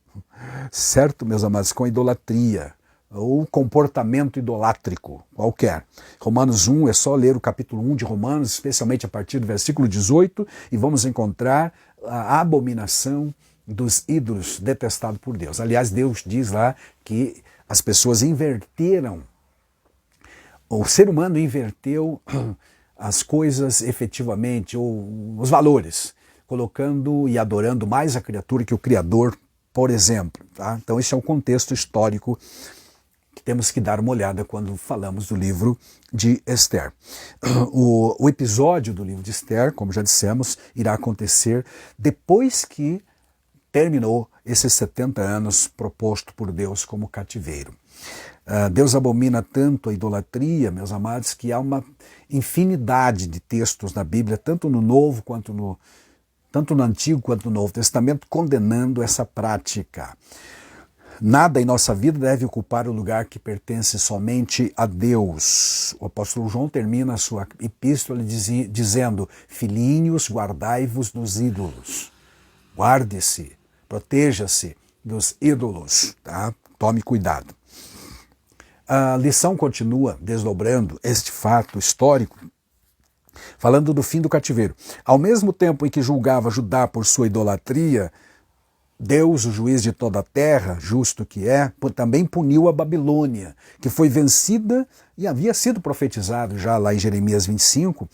certo, meus amados, com idolatria, ou comportamento idolátrico qualquer. Romanos 1, é só ler o capítulo 1 de Romanos, especialmente a partir do versículo 18, e vamos encontrar a abominação dos ídolos detestados por Deus. Aliás, Deus diz lá que as pessoas inverteram, o ser humano inverteu as coisas efetivamente, ou os valores, colocando e adorando mais a criatura que o Criador, por exemplo. Tá? Então esse é o contexto histórico que temos que dar uma olhada quando falamos do livro de Esther. O episódio do livro de Esther, como já dissemos, irá acontecer depois que terminou esses 70 anos proposto por Deus como cativeiro. Deus abomina tanto a idolatria, meus amados, que há uma infinidade de textos na Bíblia, tanto no Novo quanto tanto no Antigo quanto no Novo Testamento, condenando essa prática. Nada em nossa vida deve ocupar o lugar que pertence somente a Deus. O apóstolo João termina a sua epístola dizendo: filhinhos, guardai-vos dos ídolos. Guarde-se, proteja-se dos ídolos. Tá? Tome cuidado. A lição continua desdobrando este fato histórico, falando do fim do cativeiro. Ao mesmo tempo em que julgava Judá por sua idolatria, Deus, o juiz de toda a terra, justo que é, também puniu a Babilônia, que foi vencida e havia sido profetizado já lá em Jeremias 25,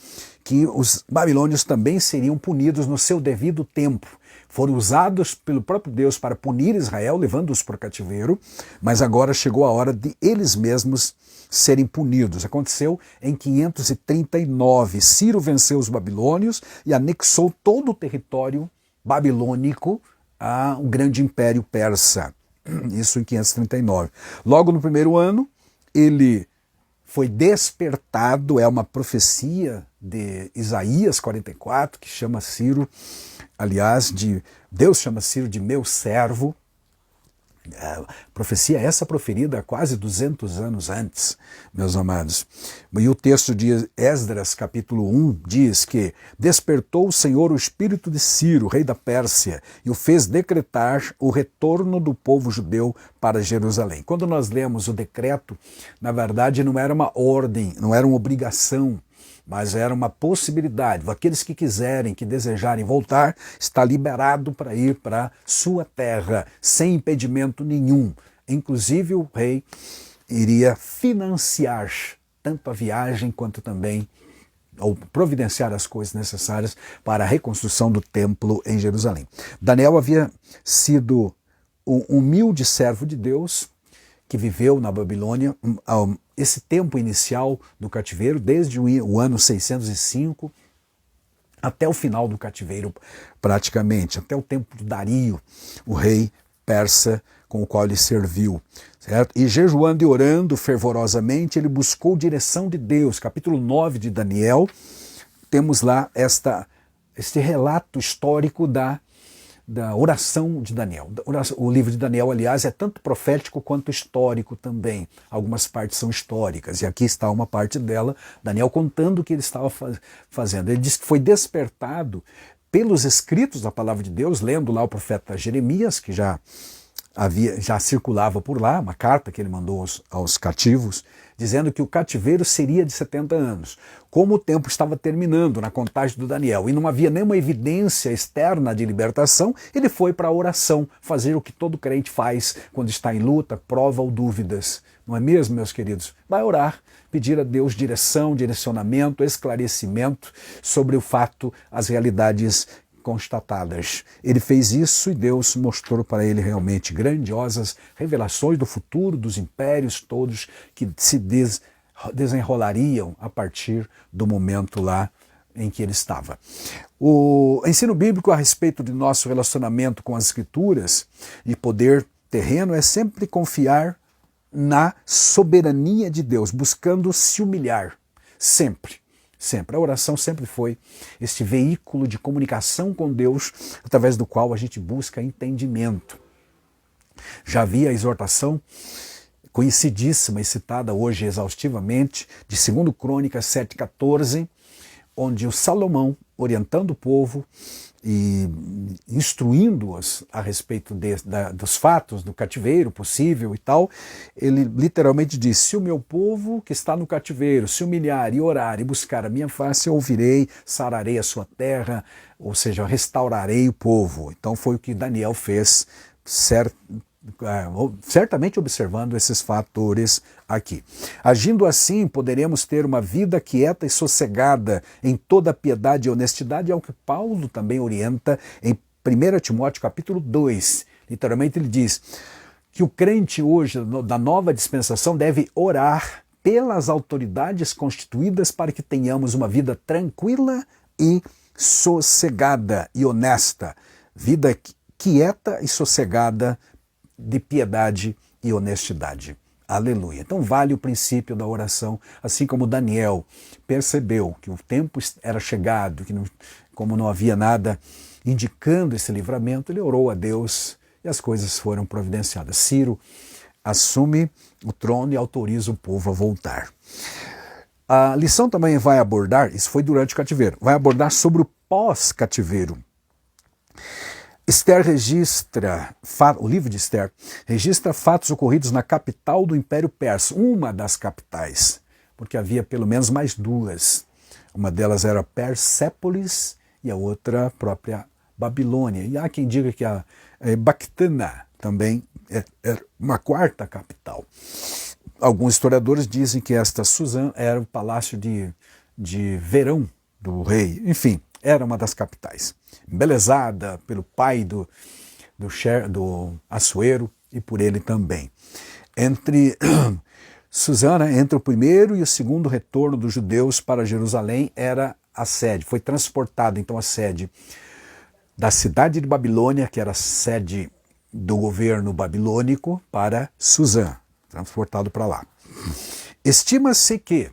que os babilônios também seriam punidos no seu devido tempo. Foram usados pelo próprio Deus para punir Israel, levando-os para o cativeiro, mas agora chegou a hora de eles mesmos serem punidos. Aconteceu em 539. Ciro venceu os babilônios e anexou todo o território babilônico a um grande império persa. Isso em 539. Logo no primeiro ano, ele foi despertado, é uma profecia de Isaías 44, que chama Ciro, aliás, Deus chama Ciro de meu servo. Profecia essa proferida há quase 200 anos antes, meus amados. E o texto de Esdras, capítulo 1, diz que despertou o Senhor o espírito de Ciro, rei da Pérsia, e o fez decretar o retorno do povo judeu para Jerusalém. Quando nós lemos o decreto, na verdade não era uma ordem, não era uma obrigação, mas era uma possibilidade. Aqueles que quiserem, que desejarem voltar, está liberado para ir para sua terra, sem impedimento nenhum. Inclusive o rei iria financiar tanto a viagem quanto também ou providenciar as coisas necessárias para a reconstrução do templo em Jerusalém. Daniel havia sido um humilde servo de Deus, que viveu na Babilônia esse tempo inicial do cativeiro, desde o ano 605 até o final do cativeiro, praticamente, até o tempo de Dario, o rei persa com o qual ele serviu. Certo? E jejuando e orando fervorosamente, ele buscou direção de Deus. Capítulo 9 de Daniel, temos lá este relato histórico da oração de Daniel. O livro de Daniel, aliás, é tanto profético quanto histórico também. Algumas partes são históricas, e aqui está uma parte dela, Daniel contando o que ele estava fazendo. Ele diz que foi despertado pelos escritos da palavra de Deus, lendo lá o profeta Jeremias, que já circulava por lá, uma carta que ele mandou aos cativos, dizendo que o cativeiro seria de 70 anos. Como o tempo estava terminando na contagem do Daniel e não havia nenhuma evidência externa de libertação, ele foi para a oração, fazer o que todo crente faz quando está em luta, prova ou dúvidas. Não é mesmo, meus queridos? Vai orar, pedir a Deus direção, direcionamento, esclarecimento sobre o fato, as realidades constatadas. Ele fez isso e Deus mostrou para ele realmente grandiosas revelações do futuro, dos impérios todos que se desenrolariam a partir do momento lá em que ele estava. O ensino bíblico a respeito de nosso relacionamento com as Escrituras e poder terreno é sempre confiar na soberania de Deus, buscando se humilhar, sempre. Sempre. A oração sempre foi este veículo de comunicação com Deus, através do qual a gente busca entendimento. Já havia a exortação conhecidíssima e citada hoje exaustivamente, de 2 Crônicas 7,14, onde o Salomão, orientando o povo e instruindo-os a respeito dos fatos do cativeiro possível e tal, ele literalmente diz: se o meu povo que está no cativeiro se humilhar e orar e buscar a minha face, eu ouvirei, sararei a sua terra, ou seja, restaurarei o povo. Então foi o que Daniel fez, certamente observando esses fatores aqui. Agindo assim, poderemos ter uma vida quieta e sossegada em toda piedade e honestidade, é o que Paulo também orienta em 1 Timóteo capítulo 2. Literalmente ele diz que o crente hoje, da nova dispensação, deve orar pelas autoridades constituídas para que tenhamos uma vida tranquila e sossegada e honesta. Vida quieta e sossegada, de piedade e honestidade. Aleluia. Então vale o princípio da oração, assim como Daniel percebeu que o tempo era chegado, que como não havia nada indicando esse livramento, ele orou a Deus e as coisas foram providenciadas. Ciro assume o trono e autoriza o povo a voltar. A lição também vai abordar, isso foi durante o cativeiro, vai abordar sobre o pós-cativeiro. Esther registra, o livro de Esther, registra fatos ocorridos na capital do Império Persa, uma das capitais, porque havia pelo menos mais duas. Uma delas era Persépolis e a outra a própria Babilônia. E há quem diga que a Bactana também é uma quarta capital. Alguns historiadores dizem que esta Suzã era o palácio de verão do rei. Enfim, era uma das capitais, embelezada pelo pai do Assuero e por ele também. Susana, entre o primeiro e o segundo retorno dos judeus para Jerusalém, era a sede. Foi transportada então a sede da cidade de Babilônia, que era a sede do governo babilônico, para Susã, transportado para lá. Estima-se que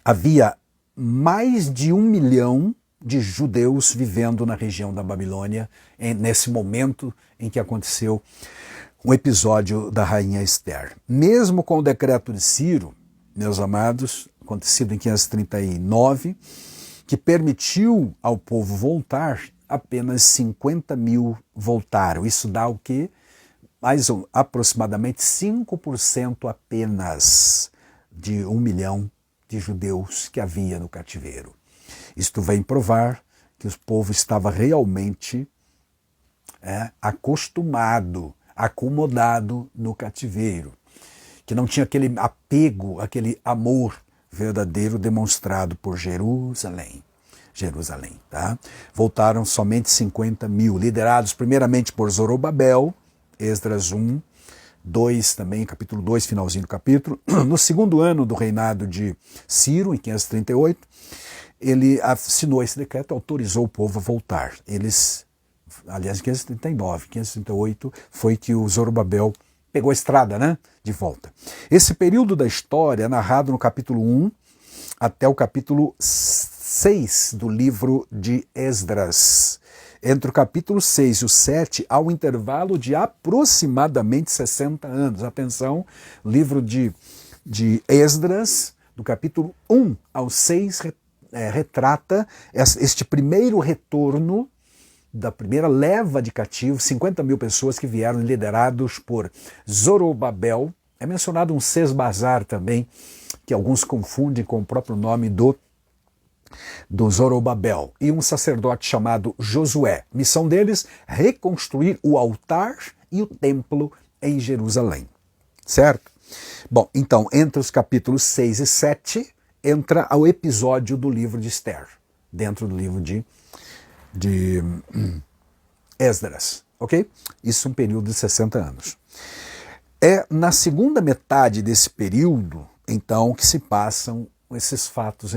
havia mais de 1 milhão de judeus vivendo na região da Babilônia nesse momento em que aconteceu o episódio da rainha Esther. Mesmo com o decreto de Ciro, meus amados, acontecido em 539, que permitiu ao povo voltar, apenas 50 mil voltaram. Isso dá o quê? Aproximadamente 5% apenas de 1 milhão de judeus que havia no cativeiro. Isto vem provar que o povo estava realmente acostumado, acomodado no cativeiro, que não tinha aquele apego, aquele amor verdadeiro demonstrado por Jerusalém. Tá? Voltaram somente 50 mil, liderados primeiramente por Zorobabel, Esdras 1, 2 também, capítulo 2, finalzinho do capítulo. No segundo ano do reinado de Ciro, em 538, ele assinou esse decreto, autorizou o povo a voltar. Aliás, em 539, 538, foi que o Zorobabel pegou a estrada, de volta. Esse período da história é narrado no capítulo 1 até o capítulo 6 do livro de Esdras. Entre o capítulo 6 e o 7, há um intervalo de aproximadamente 60 anos. Atenção, livro de Esdras, do capítulo 1 ao 6, retrata este primeiro retorno da primeira leva de cativos, 50 mil pessoas que vieram liderados por Zorobabel. É mencionado um Sesbazar também, que alguns confundem com o próprio nome do Zorobabel, e um sacerdote chamado Josué. Missão deles, reconstruir o altar e o templo em Jerusalém. Certo? Bom, então, entre os capítulos 6 e 7, entra o episódio do livro de Esther, dentro do livro de Esdras, ok? Isso é um período de 60 anos. É na segunda metade desse período, então, que se passam esses fatos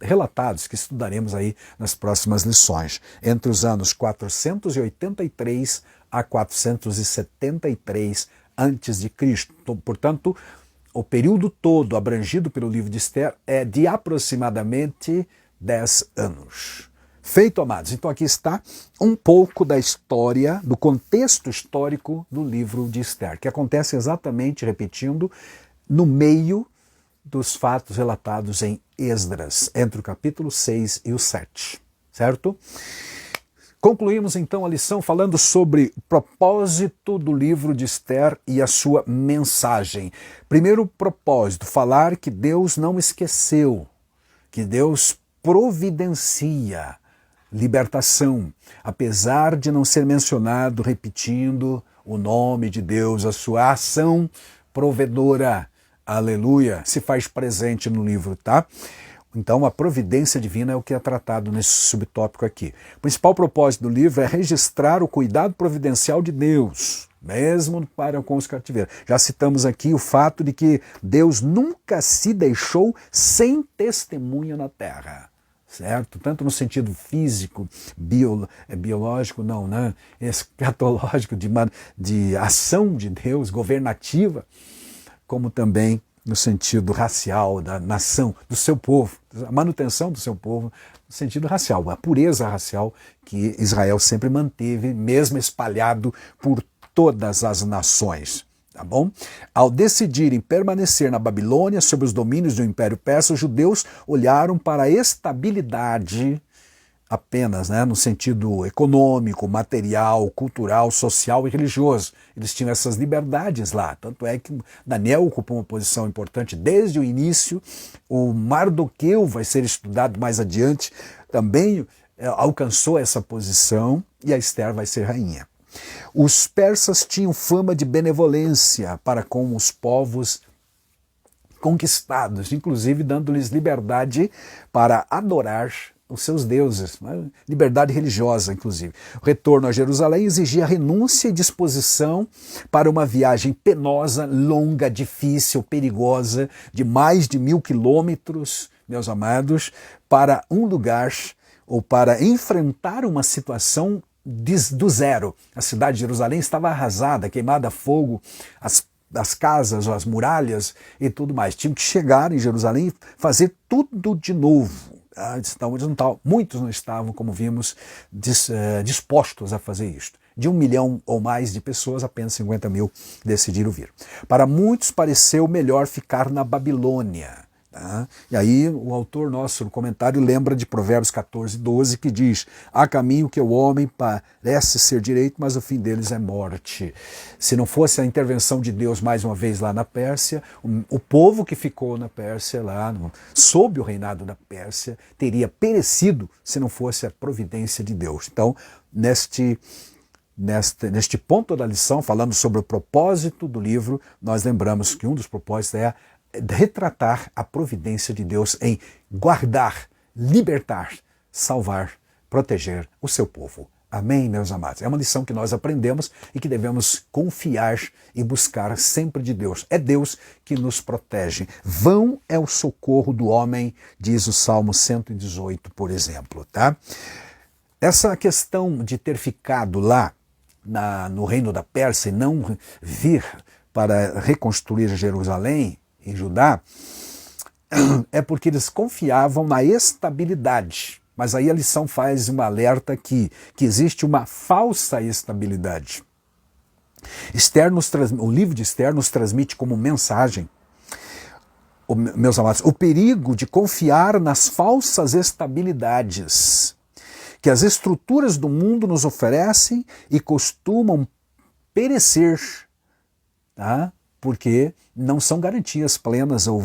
relatados, que estudaremos aí nas próximas lições, entre os anos 483 a 473 a.C. Portanto, o período todo abrangido pelo livro de Esther é de aproximadamente 10 anos. Feito, amados. Então aqui está um pouco da história, do contexto histórico do livro de Esther, que acontece exatamente, repetindo, no meio dos fatos relatados em Esdras, entre o capítulo 6 e o 7, certo? Concluímos então a lição falando sobre o propósito do livro de Esther e a sua mensagem. Primeiro propósito, falar que Deus não esqueceu, que Deus providencia libertação, apesar de não ser mencionado, repetindo o nome de Deus, a sua ação provedora, aleluia, se faz presente no livro, tá? Então a providência divina é o que é tratado nesse subtópico aqui. O principal propósito do livro é registrar o cuidado providencial de Deus, mesmo para com os cativeiros. Já citamos aqui o fato de que Deus nunca se deixou sem testemunha na terra. Certo? Tanto no sentido físico, biológico, não, né? Escatológico, de ação de Deus, governativa, como também no sentido racial, da nação, do seu povo, a manutenção do seu povo, no sentido racial, a pureza racial que Israel sempre manteve, mesmo espalhado por todas as nações. Tá bom? Ao decidirem permanecer na Babilônia sob os domínios do Império Persa, os judeus olharam para a estabilidade apenas, né, no sentido econômico, material, cultural, social e religioso. Eles tinham essas liberdades lá. Tanto é que Daniel ocupou uma posição importante desde o início. O Mardoqueu vai ser estudado mais adiante, também alcançou essa posição, e a Esther vai ser rainha. Os persas tinham fama de benevolência para com os povos conquistados, inclusive dando-lhes liberdade para adorar os seus deuses, liberdade religiosa, inclusive. O retorno a Jerusalém exigia renúncia e disposição para uma viagem penosa, longa, difícil, perigosa, de mais de 1000 quilômetros, meus amados, para um lugar ou para enfrentar uma situação do zero. A cidade de Jerusalém estava arrasada, queimada a fogo, as casas, as muralhas e tudo mais. Tinham que chegar em Jerusalém e fazer tudo de novo. Muitos não estavam, como vimos, dispostos a fazer isto. De 1 milhão ou mais de pessoas, apenas 50 mil decidiram vir. Para muitos pareceu melhor ficar na Babilônia. Tá? E aí o autor nosso no comentário lembra de Provérbios 14, 12, que diz: há caminho que o homem parece ser direito, mas o fim deles é morte. Se não fosse a intervenção de Deus mais uma vez lá na Pérsia, o povo que ficou na Pérsia, lá sob o reinado da Pérsia, teria perecido se não fosse a providência de Deus. Então, neste ponto da lição, falando sobre o propósito do livro, nós lembramos que um dos propósitos é retratar a providência de Deus em guardar, libertar, salvar, proteger o seu povo. Amém, meus amados? É uma lição que nós aprendemos e que devemos confiar e buscar sempre de Deus. É Deus que nos protege. Vão é o socorro do homem, diz o Salmo 118, por exemplo. Tá? Essa questão de ter ficado lá no reino da Pérsia e não vir para reconstruir Jerusalém, em Judá, é porque eles confiavam na estabilidade. Mas aí a lição faz um alerta aqui, que existe uma falsa estabilidade. O livro de Esther nos transmite como mensagem, meus amados, o perigo de confiar nas falsas estabilidades que as estruturas do mundo nos oferecem e costumam perecer, tá? Porque não são garantias plenas ou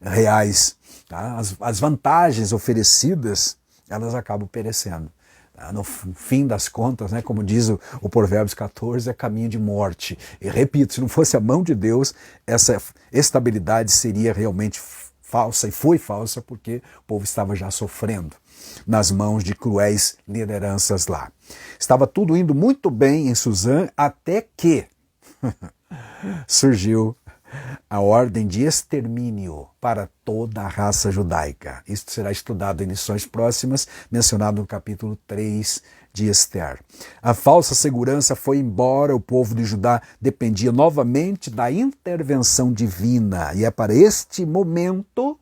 reais. Tá? As vantagens oferecidas, elas acabam perecendo. Tá? No fim das contas, né, como diz o Provérbios 14, é caminho de morte. E repito, se não fosse a mão de Deus, essa estabilidade seria realmente falsa, e foi falsa porque o povo estava já sofrendo nas mãos de cruéis lideranças lá. Estava tudo indo muito bem em Suzã, até que surgiu a ordem de extermínio para toda a raça judaica. Isto será estudado em lições próximas, mencionado no capítulo 3 de Esther. A falsa segurança foi embora, o povo de Judá dependia novamente da intervenção divina. E é para este momento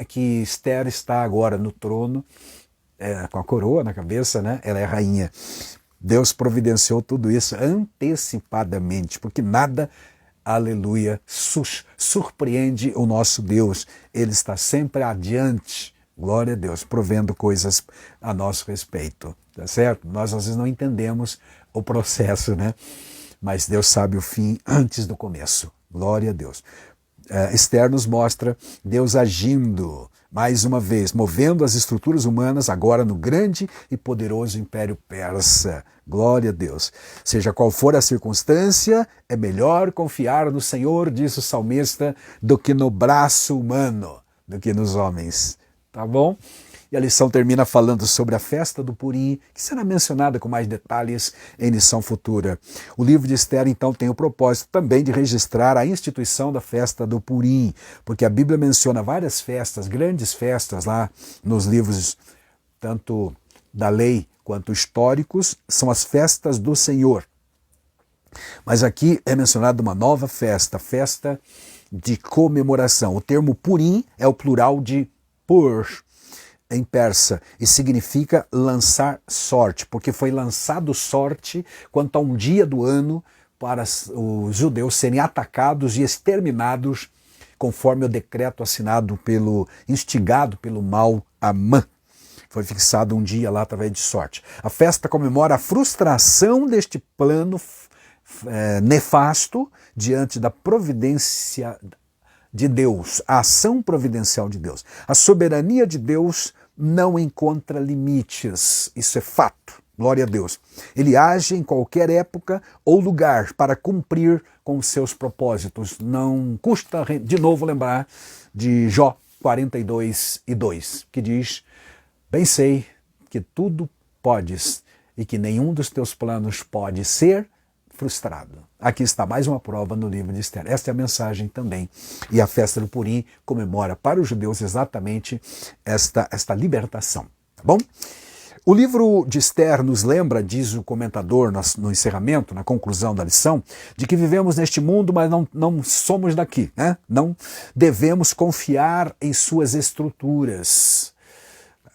que Esther está agora no trono, com a coroa na cabeça, né? Ela é rainha. Deus providenciou tudo isso antecipadamente, porque nada, aleluia, surpreende o nosso Deus. Ele está sempre adiante, glória a Deus, provendo coisas a nosso respeito, tá certo? Nós às vezes não entendemos o processo, né? Mas Deus sabe o fim antes do começo, glória a Deus. Esther nos mostra Deus agindo, mais uma vez, movendo as estruturas humanas agora no grande e poderoso Império Persa. Glória a Deus. Seja qual for a circunstância, é melhor confiar no Senhor, diz o salmista, do que no braço humano, do que nos homens. Tá bom? E a lição termina falando sobre a festa do Purim, que será mencionada com mais detalhes em lição futura. O livro de Esther, então, tem o propósito também de registrar a instituição da festa do Purim, porque a Bíblia menciona várias festas, grandes festas lá nos livros, tanto da lei quanto históricos, são as festas do Senhor. Mas aqui é mencionada uma nova festa, festa de comemoração. O termo Purim é o plural de Pur, em persa, e significa lançar sorte, porque foi lançado sorte quanto a um dia do ano para os judeus serem atacados e exterminados conforme o decreto assinado instigado pelo mau Amã. Foi fixado um dia lá através de sorte. A festa comemora a frustração deste plano nefasto diante da providência de Deus, a ação providencial de Deus. A soberania de Deus não encontra limites, isso é fato, glória a Deus. Ele age em qualquer época ou lugar para cumprir com os seus propósitos. Não custa de novo lembrar de Jó 42:2, que diz: bem sei que tudo podes e que nenhum dos teus planos pode ser frustrado. Aqui está mais uma prova no livro de Esther. Esta é a mensagem também. E a festa do Purim comemora para os judeus exatamente esta libertação. Tá bom? O livro de Esther nos lembra, diz o comentador no encerramento, na conclusão da lição, de que vivemos neste mundo, mas não somos daqui, né? Não devemos confiar em suas estruturas.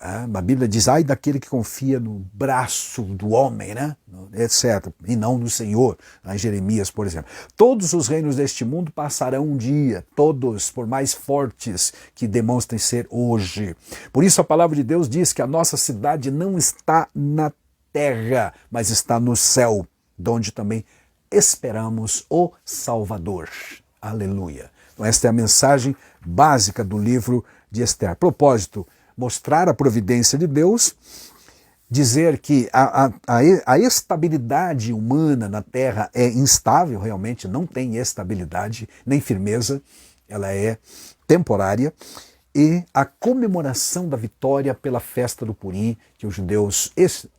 A Bíblia diz, ai daquele que confia no braço do homem, né? Etc. E não no Senhor, em Jeremias, por exemplo. Todos os reinos deste mundo passarão um dia, todos, por mais fortes que demonstrem ser hoje. Por isso a palavra de Deus diz que a nossa cidade não está na terra, mas está no céu, de onde também esperamos o Salvador. Aleluia. Então esta é a mensagem básica do livro de Esther. Propósito: mostrar a providência de Deus, dizer que a estabilidade humana na Terra é instável, realmente não tem estabilidade nem firmeza, ela é temporária, e a comemoração da vitória pela festa do Purim, que os judeus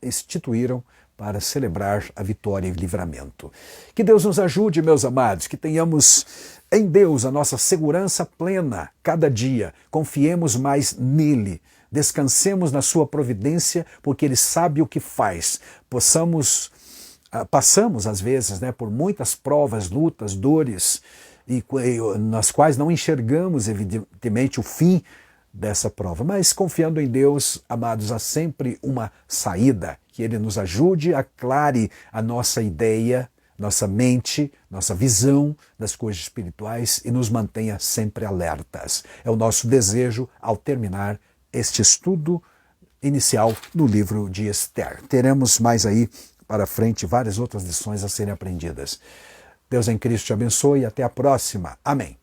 instituíram para celebrar a vitória e livramento. Que Deus nos ajude, meus amados, que tenhamos em Deus a nossa segurança plena cada dia, confiemos mais nele, descansemos na sua providência, porque ele sabe o que faz. Passamos às vezes, né, por muitas provas, lutas, dores, nas quais não enxergamos evidentemente o fim dessa prova, mas confiando em Deus, amados, há sempre uma saída, que ele nos ajude, aclare a nossa ideia, nossa mente, nossa visão das coisas espirituais e nos mantenha sempre alertas. É o nosso desejo ao terminar este estudo inicial do livro de Esther. Teremos mais aí para frente várias outras lições a serem aprendidas. Deus em Cristo te abençoe e até a próxima. Amém.